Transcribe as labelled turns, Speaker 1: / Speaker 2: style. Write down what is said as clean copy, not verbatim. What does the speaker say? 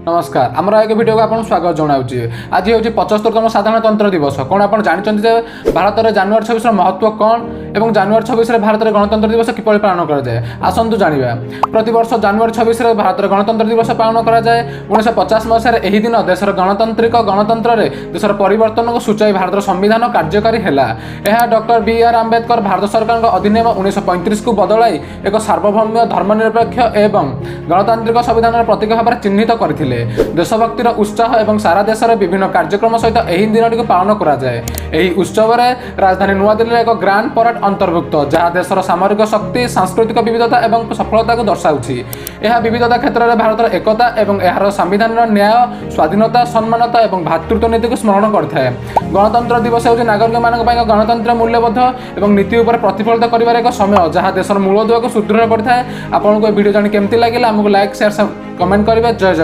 Speaker 1: नमस्कार आमर एक भिडियो को आपको स्वागत जनाऊँगी। आज हूँ 75तम साधारणतंत्र दिवस। कौन आप जानते जे भारत में जानुआरी 26 महत्व कौन और जानुआरी 26 भारत में गणतंत्र दिवस किपरि पालन कराए आसतु जाना। प्रतिवर्ष जानुआरी 26 भारत में गणतंत्र दिवस पालन कराए। 1950 मसीह यही दिन देशर गणतांत्रिक गणतंत्र में देशर परिवर्तन को सूचाई भारत संविधान कार्यकारी है। यह डॉक्टर बी.आर. आंबेडकर भारत सरकार अधिनियम 1935 को बदलाई एक सार्वभौम्य धर्मनिरपेक्ष एवं गणतांत्रिक संविधान प्रतीक भाव में चिन्हित करथिले। देशभक्तिर उत्साह एवं सारा देश में विभिन्न कार्यक्रम सहित यह दिन पालन कराए। यही उत्सव में राजधानी नुआदिल्ली एक ग्रांड परेड अंतर्भुक्त जहाँ देशर सामरिक शक्ति सांस्कृतिक विविधता और सफलता को दर्शाऊँगी। यह विविधता क्षेत्र में भारतर एकता और यार संविधान न्याय स्वाधीनता सम्मानता और भातृत्व नीति को स्मरण करता है। गणतंत्र दिवस हूँ नागरिक मान गणतंत्र मूल्यबोध और नीति उपर प्रतिफलित कर एक समय जहाँ देशर मूलदुआ को सुदृढ़ करता है। आपको वीडियो जानी केमती लगे आमको लाइक शेयर कमेंट करेंगे। जय जगन्नाथ।